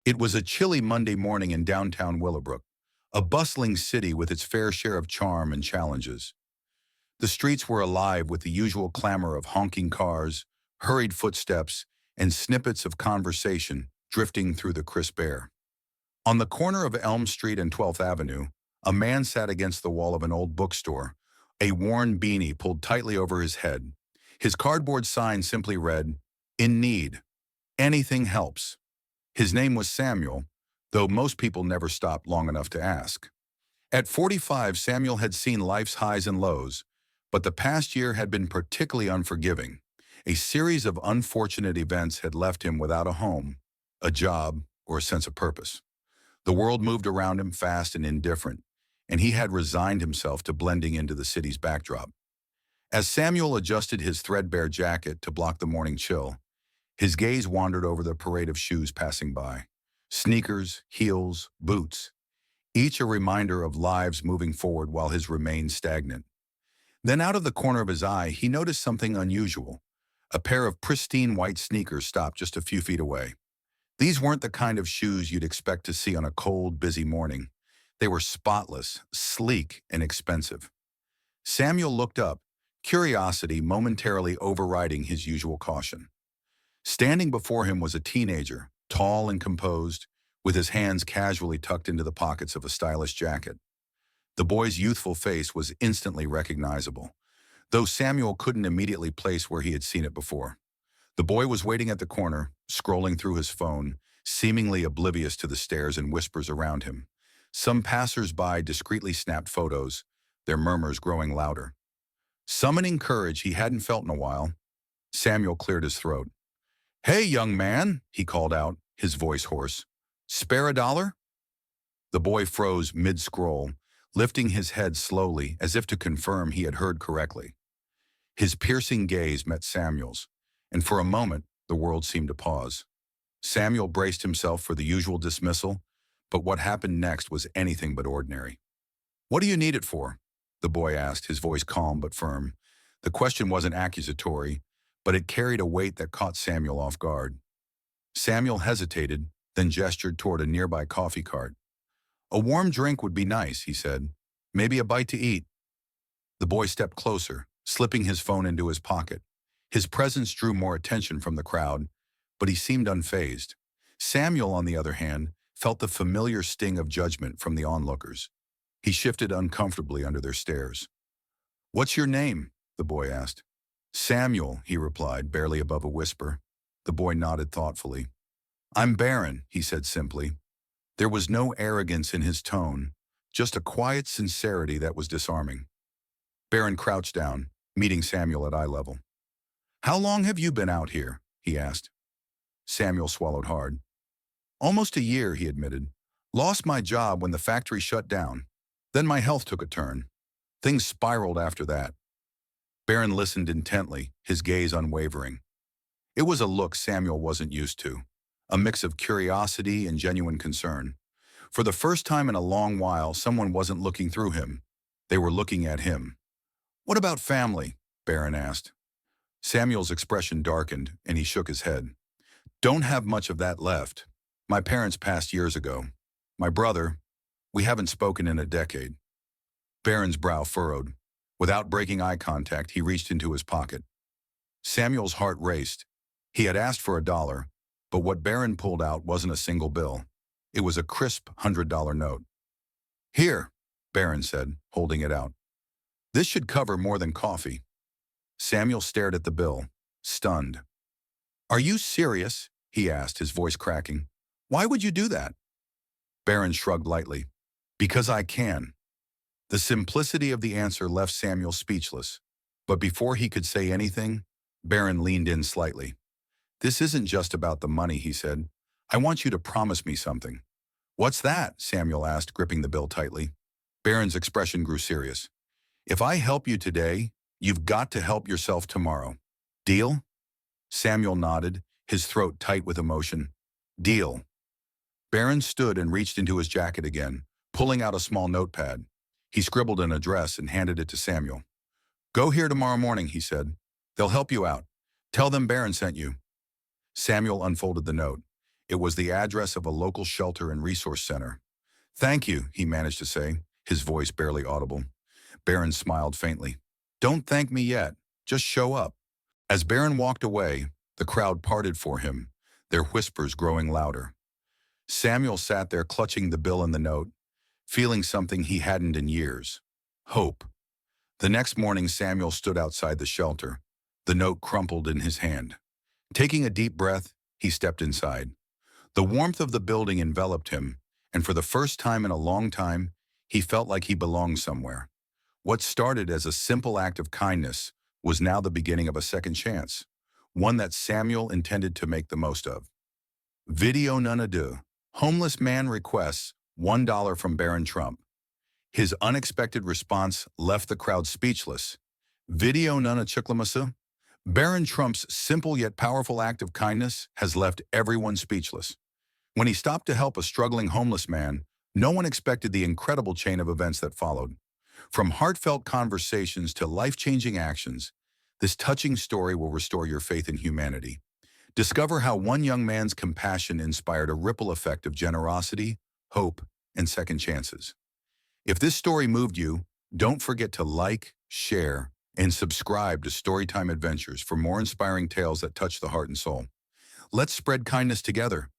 It was a chilly Monday morning in downtown Willowbrook, a bustling city with its fair share of charm and challenges. The streets were alive with the usual clamor of honking cars, hurried footsteps, and snippets of conversation drifting through the crisp air. On the corner of Elm Street and 12th Avenue, a man sat against the wall of an old bookstore, a worn beanie pulled tightly over his head. His cardboard sign simply read, "In need. Anything helps." His name was Samuel, though most people never stopped long enough to ask. At 45, Samuel had seen life's highs and lows, but the past year had been particularly unforgiving. A series of unfortunate events had left him without a home, a job, or a sense of purpose. The world moved around him fast and indifferent, and he had resigned himself to blending into the city's backdrop. As Samuel adjusted his threadbare jacket to block the morning chill, his gaze wandered over the parade of shoes passing by. Sneakers, heels, boots, each a reminder of lives moving forward while his remained stagnant. Then out of the corner of his eye, he noticed something unusual. A pair of pristine white sneakers stopped just a few feet away. These weren't the kind of shoes you'd expect to see on a cold, busy morning. They were spotless, sleek, and expensive. Samuel looked up, curiosity momentarily overriding his usual caution. Standing before him was a teenager, tall and composed, with his hands casually tucked into the pockets of a stylish jacket. The boy's youthful face was instantly recognizable, though Samuel couldn't immediately place where he had seen it before. The boy was waiting at the corner, scrolling through his phone, seemingly oblivious to the stares and whispers around him. Some passers-by discreetly snapped photos, their murmurs growing louder. Summoning courage he hadn't felt in a while, Samuel cleared his throat. "Hey, young man," he called out, his voice hoarse. "Spare a dollar?" The boy froze mid-scroll, lifting his head slowly as if to confirm he had heard correctly. His piercing gaze met Samuel's, and for a moment the world seemed to pause. Samuel braced himself for the usual dismissal, but what happened next was anything but ordinary. "What do you need it for?" the boy asked, his voice calm but firm. The question wasn't accusatory, but it carried a weight that caught Samuel off guard. Samuel hesitated, then gestured toward a nearby coffee cart. "A warm drink would be nice," he said. "Maybe a bite to eat." The boy stepped closer, slipping his phone into his pocket. His presence drew more attention from the crowd, but he seemed unfazed. Samuel, on the other hand, felt the familiar sting of judgment from the onlookers. He shifted uncomfortably under their stares. "What's your name?" the boy asked. "Samuel," he replied, barely above a whisper. The boy nodded thoughtfully. "I'm Barron," he said simply. There was no arrogance in his tone, just a quiet sincerity that was disarming. Barron crouched down, meeting Samuel at eye level. "How long have you been out here?" he asked. Samuel swallowed hard. "Almost a year," he admitted. "Lost my job when the factory shut down. Then my health took a turn. Things spiraled after that." Barron listened intently, his gaze unwavering. It was a look Samuel wasn't used to, a mix of curiosity and genuine concern. For the first time in a long while, someone wasn't looking through him. They were looking at him. "What about family?" Barron asked. Samuel's expression darkened, and he shook his head. "Don't have much of that left. My parents passed years ago. My brother, we haven't spoken in a decade." Barron's brow furrowed. Without breaking eye contact, he reached into his pocket. Samuel's heart raced. He had asked for $1, but what Barron pulled out wasn't a single bill. It was a crisp $100 note. "Here," Barron said, holding it out. "This should cover more than coffee." Samuel stared at the bill, stunned. "Are you serious?" he asked, his voice cracking. "Why would you do that?" Barron shrugged lightly. "Because I can." The simplicity of the answer left Samuel speechless, but before he could say anything, Barron leaned in slightly. "This isn't just about the money," he said. "I want you to promise me something." "What's that?" Samuel asked, gripping the bill tightly. Barron's expression grew serious. "If I help you today, you've got to help yourself tomorrow. Deal?" Samuel nodded, his throat tight with emotion. "Deal." Barron stood and reached into his jacket again, pulling out a small notepad. He scribbled an address and handed it to Samuel. "Go here tomorrow morning," he said. "They'll help you out. Tell them Barron sent you." Samuel unfolded the note. It was the address of a local shelter and resource center. "Thank you," he managed to say, his voice barely audible. Barron smiled faintly. "Don't thank me yet. Just show up." As Barron walked away, the crowd parted for him, their whispers growing louder. Samuel sat there clutching the bill and the note, feeling something he hadn't in years: hope. The next morning, Samuel stood outside the shelter, the note crumpled in his hand. Taking a deep breath, he stepped inside. The warmth of the building enveloped him, and for the first time in a long time, he felt like he belonged somewhere. What started as a simple act of kindness was now the beginning of a second chance, one that Samuel intended to make the most of. Video none ado. Homeless man requests $1 from Barron Trump. His unexpected response left the crowd speechless. Video none chuklamasa. Barron Trump's simple yet powerful act of kindness has left everyone speechless. When he stopped to help a struggling homeless man, no one expected the incredible chain of events that followed. From heartfelt conversations to life-changing actions, this touching story will restore your faith in humanity. Discover how one young man's compassion inspired a ripple effect of generosity, hope, and second chances. If this story moved you, don't forget to like, share, and subscribe to Storytime Adventures for more inspiring tales that touch the heart and soul. Let's spread kindness together.